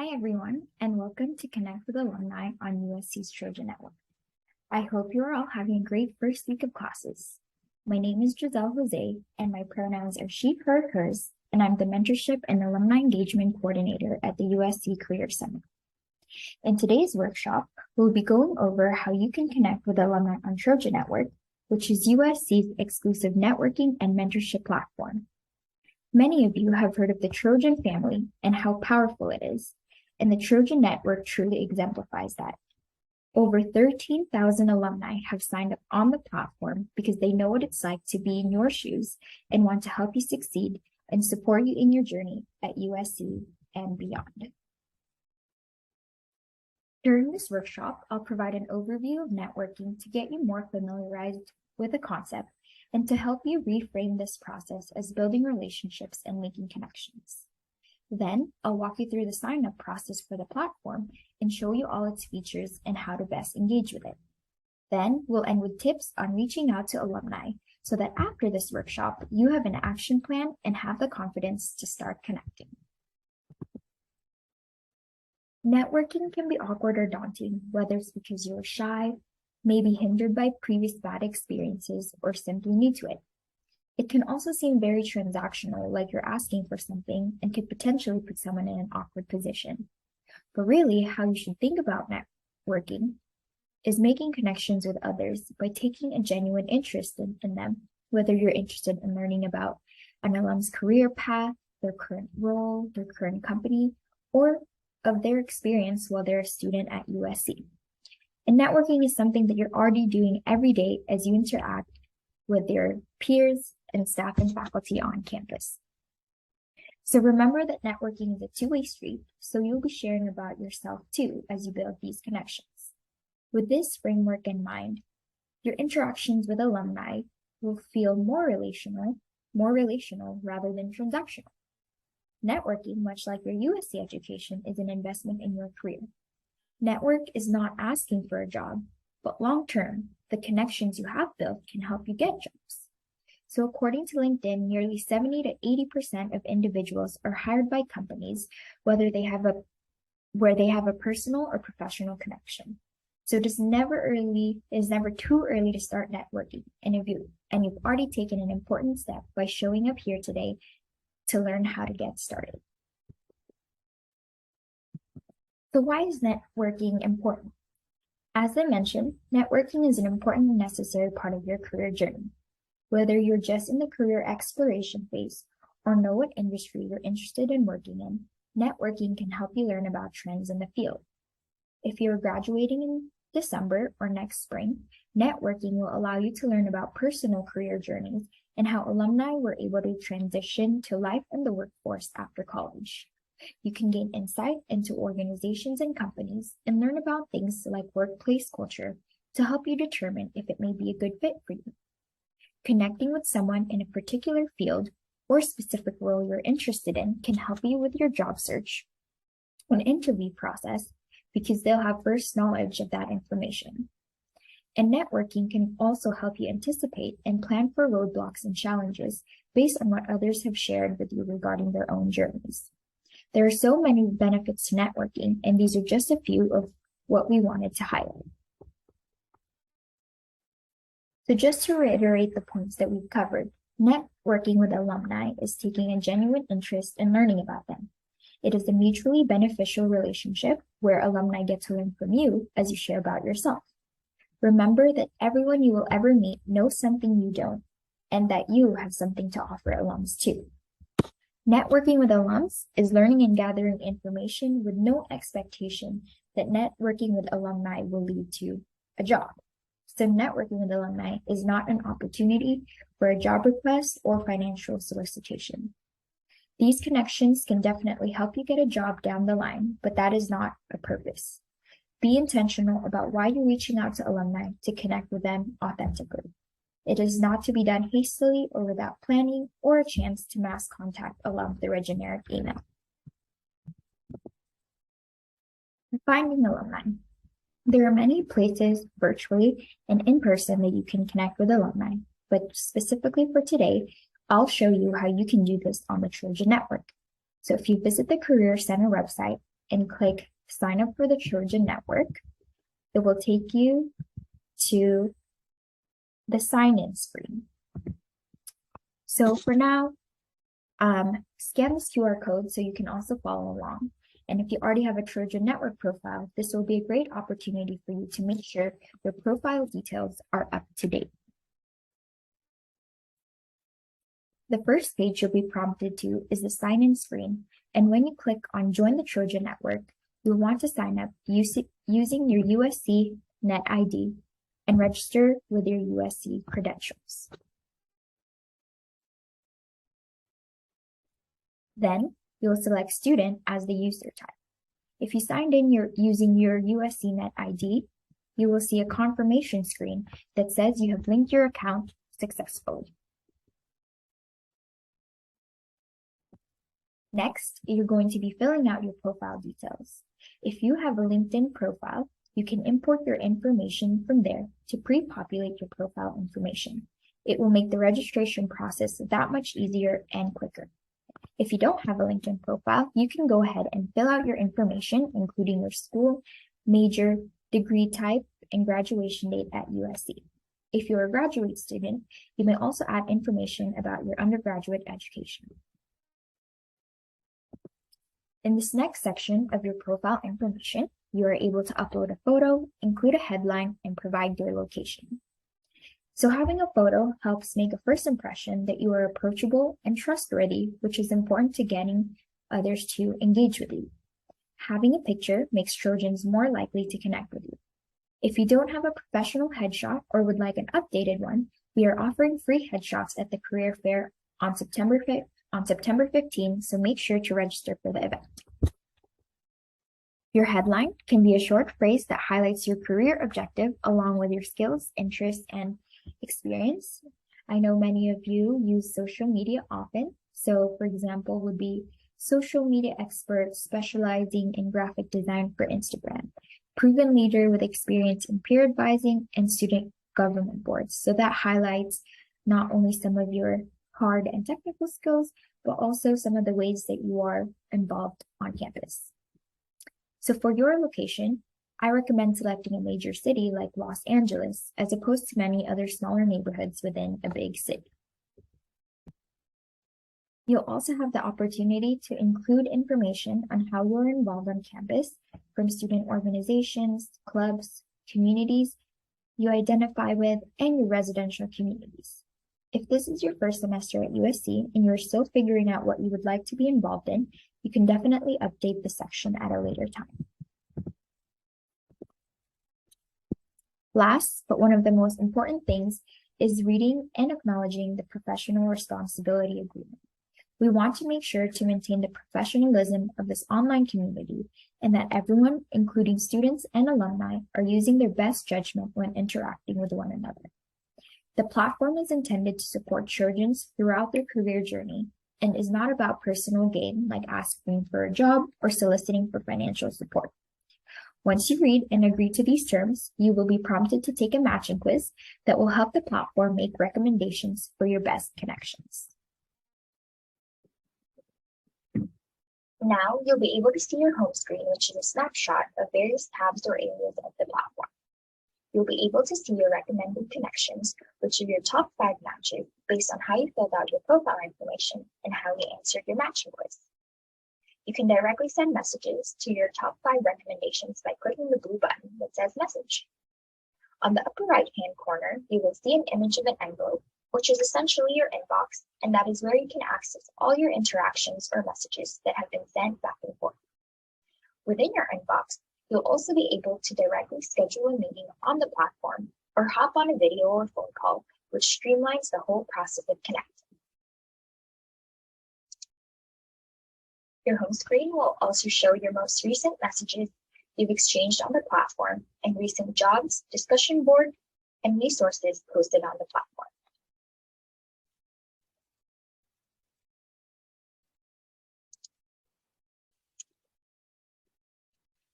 Hi, everyone, and welcome to Connect with Alumni on USC's Trojan Network. I hope you are all having a great first week of classes. My name is Giselle Jose, and my pronouns are she, her, hers, and I'm the Mentorship and Alumni Engagement Coordinator at the USC Career Center. In today's workshop, we'll be going over how you can connect with alumni on Trojan Network, which is USC's exclusive networking and mentorship platform. Many of you have heard of the Trojan family and how powerful it is, and the Trojan Network truly exemplifies that. Over 13,000 alumni have signed up on the platform because they know what it's like to be in your shoes and want to help you succeed and support you in your journey at USC and beyond. During this workshop, I'll provide an overview of networking to get you more familiarized with the concept and to help you reframe this process as building relationships and making connections. Then, I'll walk you through the sign-up process for the platform and show you all its features and how to best engage with it. Then, we'll end with tips on reaching out to alumni so that after this workshop, you have an action plan and have the confidence to start connecting. Networking can be awkward or daunting, whether it's because you're shy, maybe hindered by previous bad experiences, or simply new to it. It can also seem very transactional, like you're asking for something and could potentially put someone in an awkward position. But really, how you should think about networking is making connections with others by taking a genuine interest in them, whether you're interested in learning about an alum's career path, their current role, their current company, or of their experience while they're a student at USC. And networking is something that you're already doing every day as you interact with your peers and staff and faculty on campus. So remember that networking is a two-way street, so you'll be sharing about yourself too as you build these connections. With this framework in mind, your interactions with alumni will feel more relational rather than transactional. Networking, much like your USC education, is an investment in your career. Network is not asking for a job, but long-term, the connections you have built can help you get jobs. So according to LinkedIn, nearly 70 to 80% of individuals are hired by companies, where they have a personal or professional connection. So it is never too early to start networking. And you've already taken an important step by showing up here today to learn how to get started. So why is networking important? As I mentioned, networking is an important and necessary part of your career journey. Whether you're just in the career exploration phase or know what industry you're interested in working in, networking can help you learn about trends in the field. If you're graduating in December or next spring, networking will allow you to learn about personal career journeys and how alumni were able to transition to life in the workforce after college. You can gain insight into organizations and companies and learn about things like workplace culture to help you determine if it may be a good fit for you. Connecting with someone in a particular field or specific role you're interested in can help you with your job search and interview process because they'll have first knowledge of that information. And networking can also help you anticipate and plan for roadblocks and challenges based on what others have shared with you regarding their own journeys. There are so many benefits to networking, and these are just a few of what we wanted to highlight. So just to reiterate the points that we've covered, networking with alumni is taking a genuine interest in learning about them. It is a mutually beneficial relationship where alumni get to learn from you as you share about yourself. Remember that everyone you will ever meet knows something you don't, and that you have something to offer alums too. Networking with alums is learning and gathering information with no expectation that networking with alumni will lead to a job. So networking with alumni is not an opportunity for a job request or financial solicitation. These connections can definitely help you get a job down the line, but that is not a purpose. Be intentional about why you're reaching out to alumni to connect with them authentically. It is not to be done hastily or without planning or a chance to mass contact alum through a generic email. Finding alumni. There are many places, virtually and in person, that you can connect with alumni, but specifically for today, I'll show you how you can do this on the Trojan Network. So if you visit the Career Center website, and click Sign up for the Trojan Network, it will take you to the sign-in screen. So for now, scan this QR code so you can also follow along. And if you already have a Trojan Network profile, this will be a great opportunity for you to make sure your profile details are up to date. The first page you'll be prompted to is the sign-in screen, and when you click on Join the Trojan Network, you'll want to sign up using your USC Net ID and register with your USC credentials. Then, you'll select Student as the user type. If you signed in using your USC Net ID, you will see a confirmation screen that says you have linked your account successfully. Next, you're going to be filling out your profile details. If you have a LinkedIn profile, you can import your information from there to pre-populate your profile information. It will make the registration process that much easier and quicker. If you don't have a LinkedIn profile, you can go ahead and fill out your information, including your school, major, degree type, and graduation date at USC. If you're a graduate student, you may also add information about your undergraduate education. In this next section of your profile information, you are able to upload a photo, include a headline, and provide your location. So having a photo helps make a first impression that you are approachable and trustworthy, which is important to getting others to engage with you. Having a picture makes Trojans more likely to connect with you. If you don't have a professional headshot or would like an updated one, we are offering free headshots at the career fair on September 15, so make sure to register for the event. Your headline can be a short phrase that highlights your career objective along with your skills, interests, and experience. I know many of you use social media often. So for example, would be social media expert specializing in graphic design for Instagram, proven leader with experience in peer advising and student government boards. So that highlights not only some of your hard and technical skills, but also some of the ways that you are involved on campus. So for your location, I recommend selecting a major city like Los Angeles, as opposed to many other smaller neighborhoods within a big city. You'll also have the opportunity to include information on how you're involved on campus, from student organizations, clubs, communities you identify with, and your residential communities. If this is your first semester at USC and you're still figuring out what you would like to be involved in, you can definitely update the section at a later time. Last, but one of the most important things is reading and acknowledging the professional responsibility agreement. We want to make sure to maintain the professionalism of this online community and that everyone, including students and alumni, are using their best judgment when interacting with one another. The platform is intended to support Trojans throughout their career journey and is not about personal gain like asking for a job or soliciting for financial support. Once you read and agree to these terms, you will be prompted to take a matching quiz that will help the platform make recommendations for your best connections. Now you'll be able to see your home screen, which is a snapshot of various tabs or areas of the platform. You'll be able to see your recommended connections, which are your top 5 matches based on how you filled out your profile information and how you answered your matching quiz. You can directly send messages to your top 5 recommendations by clicking the blue button that says Message. On the upper right-hand corner, you will see an image of an envelope, which is essentially your inbox, and that is where you can access all your interactions or messages that have been sent back and forth. Within your inbox, you'll also be able to directly schedule a meeting on the platform or hop on a video or phone call, which streamlines the whole process of connecting. Your home screen will also show your most recent messages you've exchanged on the platform and recent jobs, discussion board, and resources posted on the platform.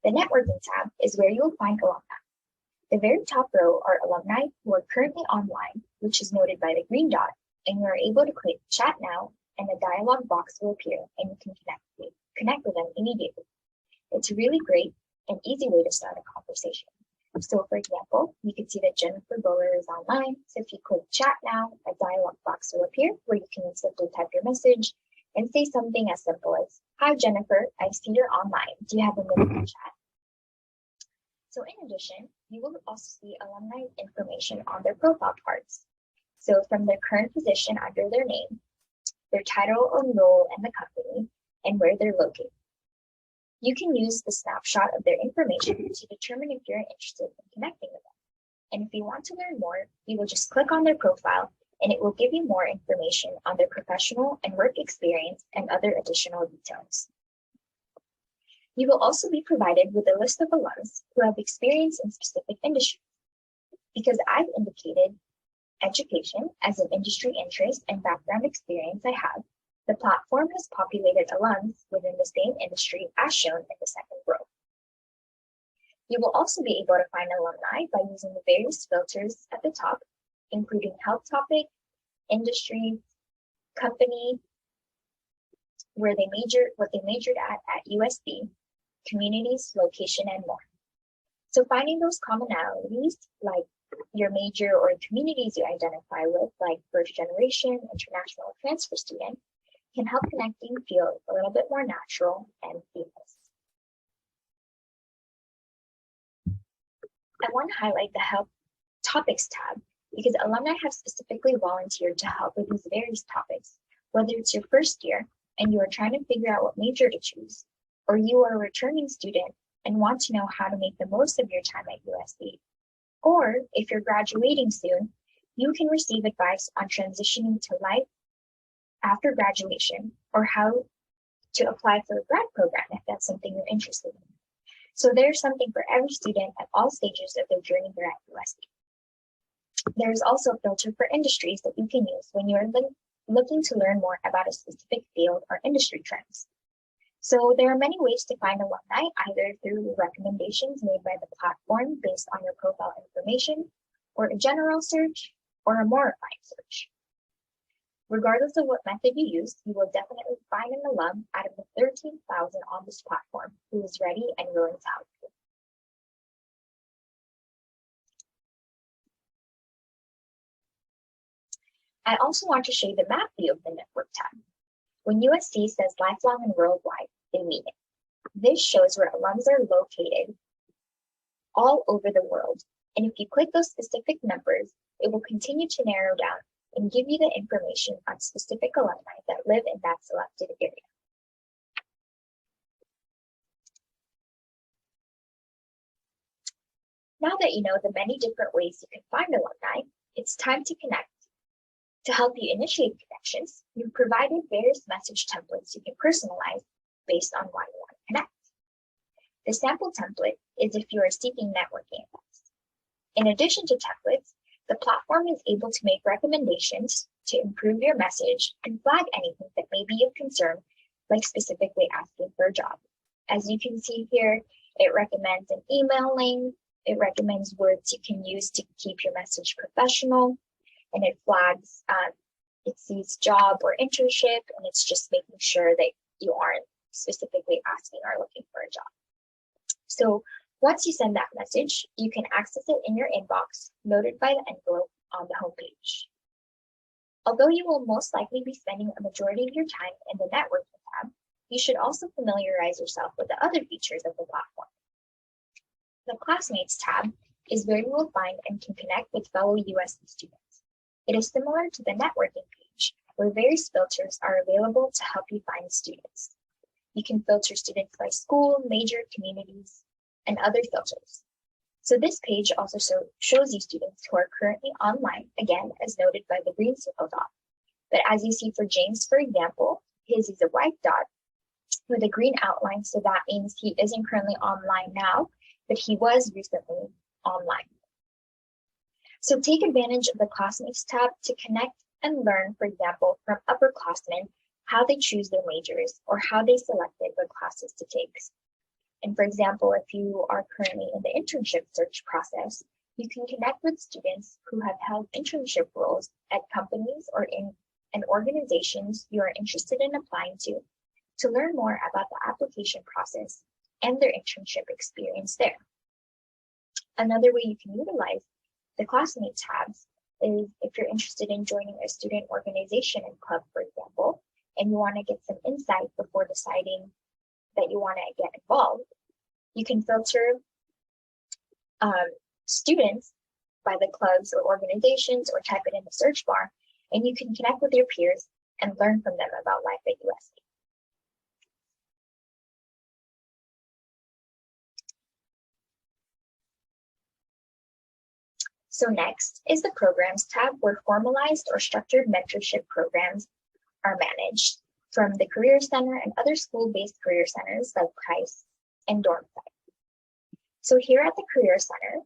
The Networking tab is where you will find alumni. The very top row are alumni who are currently online, which is noted by the green dot, and you are able to click Chat Now, and a dialog box will appear and you can connect with them immediately. It it's a really great and easy way to start a conversation. So for example, you can see that Jennifer Bowler is online. So if you click chat now, a dialog box will appear where you can simply type your message and say something as simple as, "Hi Jennifer, I see you're online. Do you have a minute to chat?" So in addition, you will also see alumni information on their profile cards. So from their current position under their name, their title or role in the company, and where they're located. You can use the snapshot of their information to determine if you're interested in connecting with them. And if you want to learn more, you will just click on their profile and it will give you more information on their professional and work experience and other additional details. You will also be provided with a list of alums who have experience in specific industries. Because I've indicated education as an industry interest and background experience I have, the platform has populated alums within the same industry as shown in the second row. You will also be able to find alumni by using the various filters at the top, including health topic, industry, company, what they majored at USC, communities, location, and more. So finding those commonalities like your major or communities you identify with, like first generation, international, transfer student, can help connecting feel a little bit more natural and seamless. I want to highlight the Help Topics tab because alumni have specifically volunteered to help with these various topics, whether it's your first year and you are trying to figure out what major to choose, or you are a returning student and want to know how to make the most of your time at USC. Or if you're graduating soon, you can receive advice on transitioning to life after graduation or how to apply for a grad program if that's something you're interested in. So there's something for every student at all stages of their journey here at USC. There's also a filter for industries that you can use when you're looking to learn more about a specific field or industry trends. So there are many ways to find alumni, either through recommendations made by the platform based on your profile information, or a general search, or a more refined search. Regardless of what method you use, you will definitely find an alum out of the 13,000 on this platform who is ready and willing to help you. I also want to show you the map view of the network tab. When USC says lifelong and worldwide, they mean it. This shows where alums are located all over the world. And if you click those specific numbers, it will continue to narrow down and give you the information on specific alumni that live in that selected area. Now that you know the many different ways you can find alumni, it's time to connect. To help you initiate connections, we've provided various message templates you can personalize based on why you want to connect. The sample template is if you are seeking networking events. In addition to templates, the platform is able to make recommendations to improve your message and flag anything that may be of concern, like specifically asking for a job. As you can see here, it recommends an email link, it recommends words you can use to keep your message professional, and it flags, it sees job or internship, and it's just making sure that you aren't specifically asking or looking for a job. So once you send that message, you can access it in your inbox, loaded by the envelope on the homepage. Although you will most likely be spending a majority of your time in the networking tab, you should also familiarize yourself with the other features of the platform. The Classmates tab is where you will find and can connect with fellow USC students. It is similar to the networking page, where various filters are available to help you find students. You can filter students by school, major, communities, and other filters. So this page also shows you students who are currently online, again, as noted by the green circle dot. But as you see for James, for example, his is a white dot with a green outline, so that means he isn't currently online now, but he was recently online. So take advantage of the Classmates tab to connect and learn, for example, from upperclassmen, how they choose their majors or how they selected what classes to take. And for example, if you are currently in the internship search process, you can connect with students who have held internship roles at companies or in organizations you are interested in applying to learn more about the application process and their internship experience there. Another way you can utilize the classmate tabs is if you're interested in joining a student organization and club, for example, and you want to get some insight before deciding that you want to get involved, you can filter students by the clubs or organizations or type it in the search bar, and you can connect with your peers and learn from them about life at USC. So next is the Programs tab, where formalized or structured mentorship programs are managed from the Career Center and other school-based career centers like Price and Dormside. So here at the Career Center,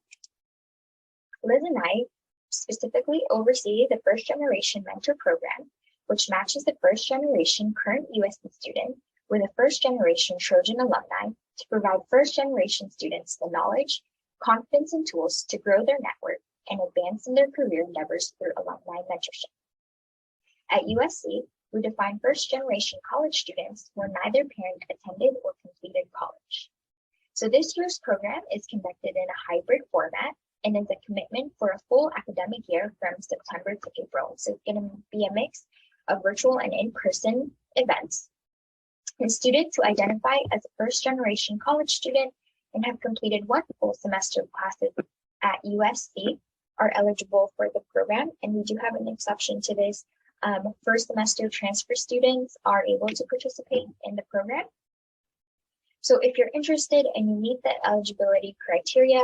Liz and I specifically oversee the First Generation Mentor Program, which matches the first generation current USC student with a first generation Trojan alumni to provide first generation students the knowledge, confidence, and tools to grow their network and advance in their career endeavors through alumni mentorship. At USC, we define first generation college students where neither parent attended or completed college. So this year's program is conducted in a hybrid format and is a commitment for a full academic year from September to April. So it's going to be a mix of virtual and in-person events. And students who identify as a first-generation college student and have completed one full semester of classes at USC are eligible for the program. And we do have an exception to this. First semester transfer students are able to participate in the program. So if you're interested and you meet the eligibility criteria,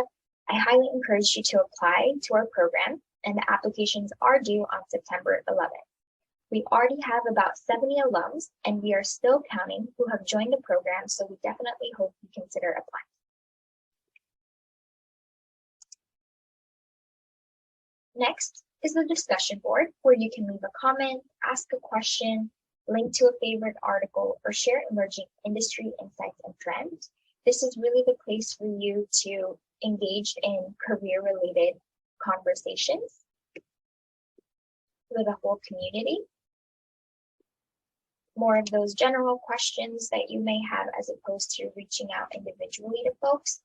I highly encourage you to apply to our program, and the applications are due on September 11th. We already have about 70 alums, and we are still counting who have joined the program, so we definitely hope you consider applying. Next is the discussion board, where you can leave a comment, ask a question, link to a favorite article, or share emerging industry insights and trends. This is really the place for you to engage in career-related conversations with the whole community. More of those general questions that you may have as opposed to reaching out individually to folks.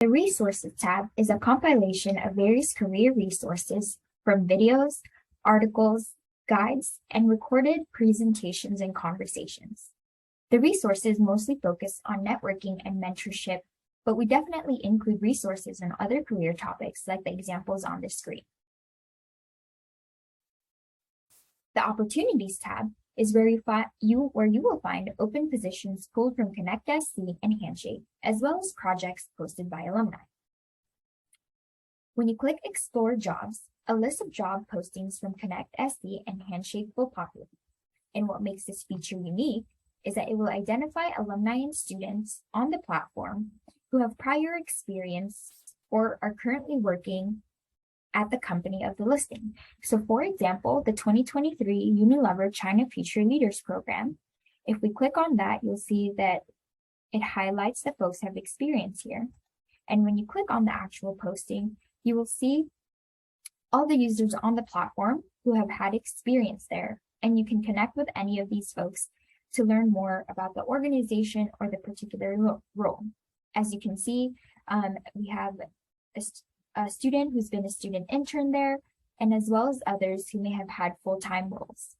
The Resources tab is a compilation of various career resources from videos, articles, guides, and recorded presentations and conversations. The resources mostly focus on networking and mentorship, but we definitely include resources on other career topics like the examples on the screen. The Opportunities tab is where you will find open positions pulled from Connect SC and Handshake, as well as projects posted by alumni. When you click Explore Jobs, a list of job postings from Connect SC and Handshake will populate. And what makes this feature unique is that it will identify alumni and students on the platform who have prior experience or are currently working at the company of the listing. So for example, the 2023 Unilever China Future Leaders Program, if we click on that, you'll see that it highlights that folks have experience here. And when you click on the actual posting, you will see all the users on the platform who have had experience there. And you can connect with any of these folks to learn more about the organization or the particular role. As you can see, we have a student who's been a student intern there, and as well as others who may have had full-time roles.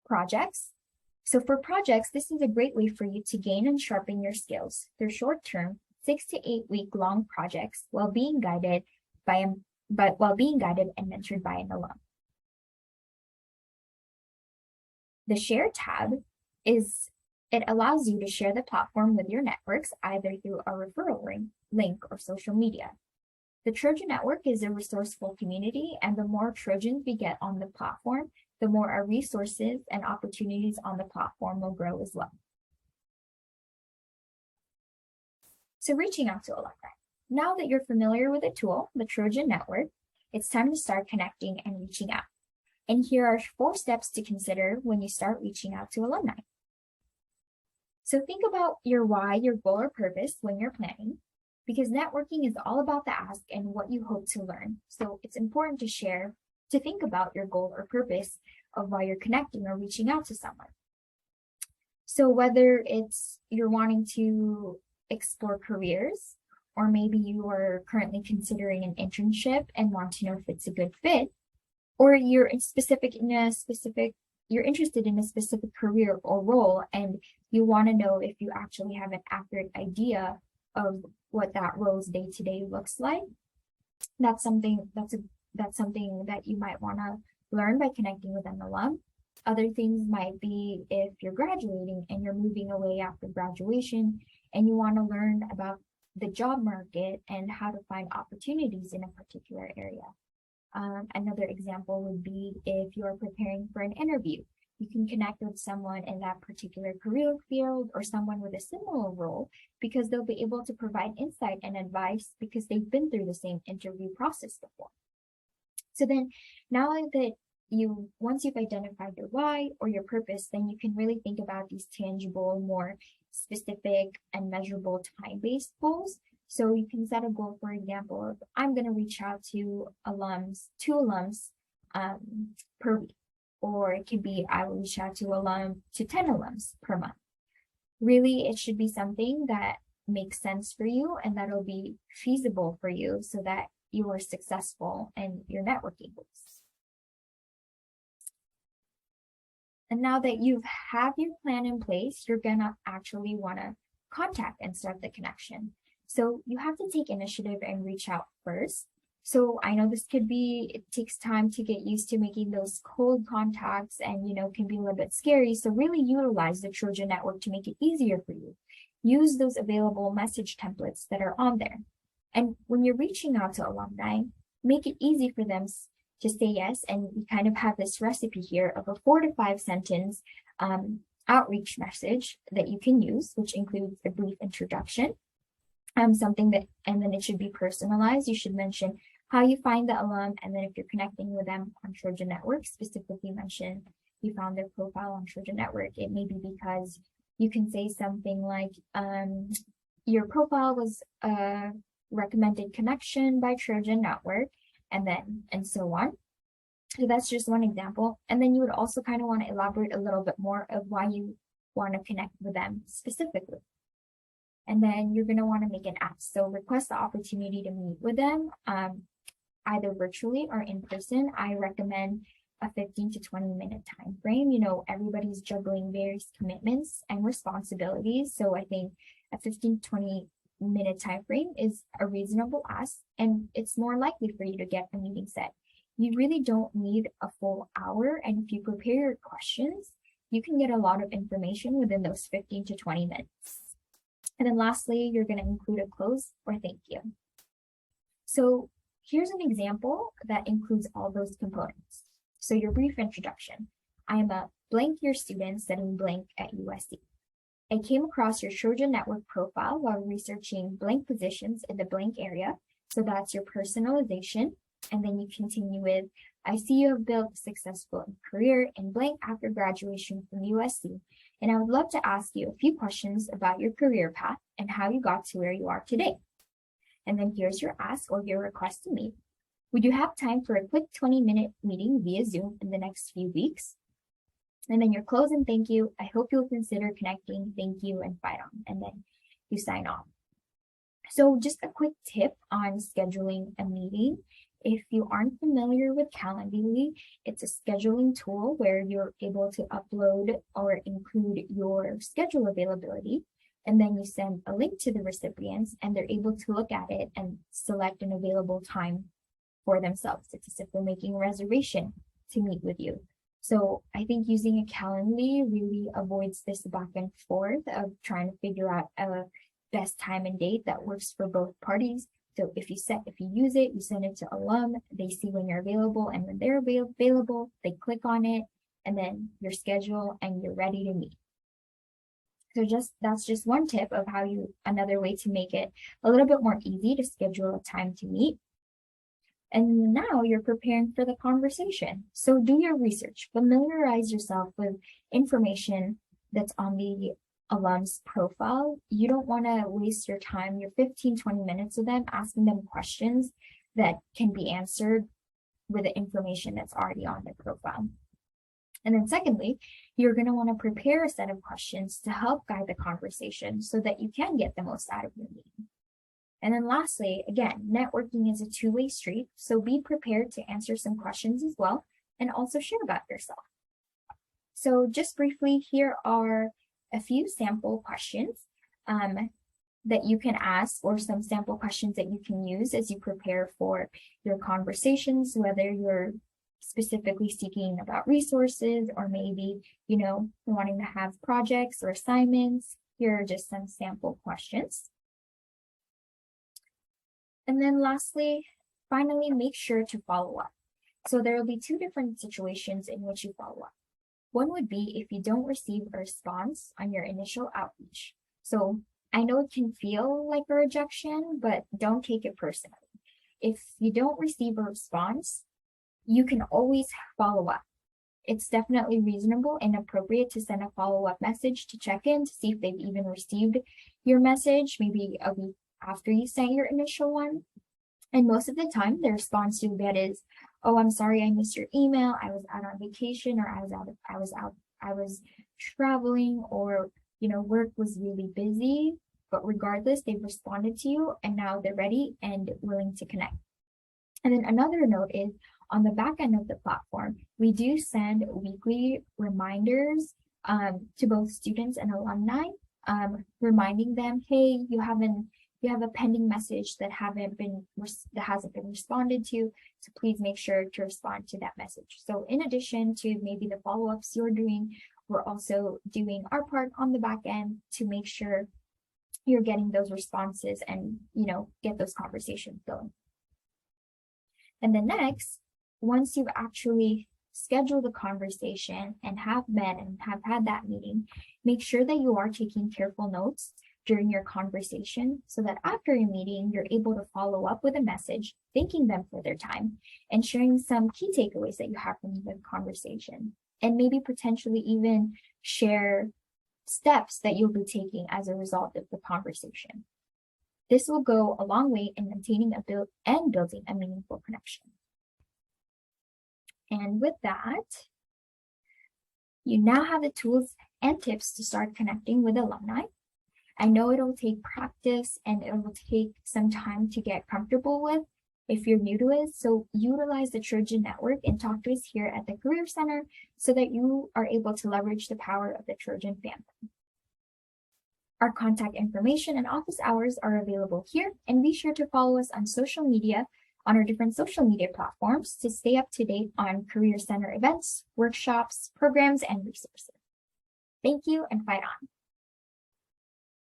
Projects. So for projects, this is a great way for you to gain and sharpen your skills through short-term, 6 to 8 week long projects while being guided and mentored by an alum. The Share tab it allows you to share the platform with your networks, either through a referral link or social media. The Trojan Network is a resourceful community, and the more Trojans we get on the platform, the more our resources and opportunities on the platform will grow as well. So reaching out to alumni. Now that you're familiar with the tool, the Trojan Network, it's time to start connecting and reaching out. And here are 4 steps to consider when you start reaching out to alumni. So think about your why, your goal or purpose when you're planning, because networking is all about the ask and what you hope to learn. So it's important to think about your goal or purpose of why you're connecting or reaching out to someone. So whether it's you're wanting to explore careers, or maybe you are currently considering an internship and want to know if it's a good fit, or you're interested in a specific career or role and you want to know if you actually have an accurate idea of what that role's day-to-day looks like. That's something that you might want to learn by connecting with an alum. Other things might be if you're graduating and you're moving away after graduation and you want to learn about the job market and how to find opportunities in a particular area. Another example would be if you're preparing for an interview. You can connect with someone in that particular career field or someone with a similar role because they'll be able to provide insight and advice because they've been through the same interview process before. So then now that once you've identified your why or your purpose, then you can really think about these tangible, more specific and measurable time-based goals. So you can set a goal, for example, of I'm going to reach out to two alums per week, or it could be I will reach out to 10 alums per month. Really, it should be something that makes sense for you and that'll be feasible for you so that you are successful in your networking goals. And now that you have your plan in place, you're gonna actually want to contact and start the connection. So you have to take initiative and reach out first. So I know it takes time to get used to making those cold contacts and, can be a little bit scary. So really utilize the Trojan Network to make it easier for you. Use those available message templates that are on there. And when you're reaching out to alumni, make it easy for them to say yes. And we kind of have this recipe here of a 4 to 5 sentence outreach message that you can use, which includes a brief introduction, and then it should be personalized. You should mention how you find the alum, and then if you're connecting with them on Trojan Network, specifically mention you found their profile on Trojan Network. It may be because you can say something like, your profile was a recommended connection by Trojan Network, and so on. So that's just one example. And then you would also kind of want to elaborate a little bit more of why you want to connect with them specifically. And then you're going to want to make an ask. So request the opportunity to meet with them, either virtually or in person. I recommend a 15 to 20 minute time frame. Everybody's juggling various commitments and responsibilities. So I think a 15 to 20 minute time frame is a reasonable ask, and it's more likely for you to get a meeting set. You really don't need a full hour, and if you prepare your questions, you can get a lot of information within those 15 to 20 minutes. And then lastly, you're going to include a close or thank you. So here's an example that includes all those components. So your brief introduction. I am a blank year student studying blank at USC. I came across your Trojan Network profile while researching blank positions in the blank area. So that's your personalization. And then you continue with, I see you have built a successful career in blank after graduation from USC. And I would love to ask you a few questions about your career path and how you got to where you are today. And then here's your ask or your request to meet. Would you have time for a quick 20-minute meeting via Zoom in the next few weeks? And then your close and thank you. I hope you'll consider connecting, thank you, and fight on. And then you sign off. So just a quick tip on scheduling a meeting. If you aren't familiar with Calendly, it's a scheduling tool where you're able to upload or include your schedule availability. And then you send a link to the recipients and they're able to look at it and select an available time for themselves. It's as if they're making a reservation to meet with you. So I think using a Calendly really avoids this back and forth of trying to figure out a best time and date that works for both parties. So if you use it, you send it to alum, they see when you're available, and when they're available, they click on it, and then your schedule, and you're ready to meet. So that's just one tip of another way to make it a little bit more easy to schedule a time to meet. And now you're preparing for the conversation. So do your research, familiarize yourself with information that's on the alum's profile. You don't want to waste your time, your 15, 20 minutes with them, asking them questions that can be answered with the information that's already on their profile. And then secondly, you're going to want to prepare a set of questions to help guide the conversation so that you can get the most out of your meeting. And then lastly, again, networking is a two-way street, so be prepared to answer some questions as well and also share about yourself. So just briefly, here are a few sample questions that you can ask, or some sample questions that you can use as you prepare for your conversations, whether you're specifically seeking about resources or maybe, wanting to have projects or assignments. Here are just some sample questions. And then lastly, finally, make sure to follow up. So there will be two different situations in which you follow up. One would be if you don't receive a response on your initial outreach. So I know it can feel like a rejection, but don't take it personally. If you don't receive a response, you can always follow up. It's definitely reasonable and appropriate to send a follow-up message to check in to see if they've even received your message, maybe a week after you sent your initial one. And most of the time, the response you'll get is, "Oh, I'm sorry, I missed your email. I was out on vacation, or I was traveling, or work was really busy." But regardless, they've responded to you, and now they're ready and willing to connect. And then another note is, on the back end of the platform, we do send weekly reminders to both students and alumni, reminding them, hey, you have a pending message that hasn't been responded to, so please make sure to respond to that message. So in addition to maybe the follow-ups you're doing, we're also doing our part on the back end to make sure you're getting those responses and get those conversations going. And then next, once you've actually scheduled the conversation and have met and have had that meeting, make sure that you are taking careful notes during your conversation so that after your meeting, you're able to follow up with a message, thanking them for their time and sharing some key takeaways that you have from the conversation, and maybe potentially even share steps that you'll be taking as a result of the conversation. This will go a long way in maintaining and building a meaningful connection. And with that, you now have the tools and tips to start connecting with alumni. I know it'll take practice and it will take some time to get comfortable with if you're new to it. So utilize the Trojan Network and talk to us here at the Career Center so that you are able to leverage the power of the Trojan family. Our contact information and office hours are available here, and be sure to follow us on social media on our different social media platforms to stay up to date on Career Center events, workshops, programs, and resources. Thank you, and fight on.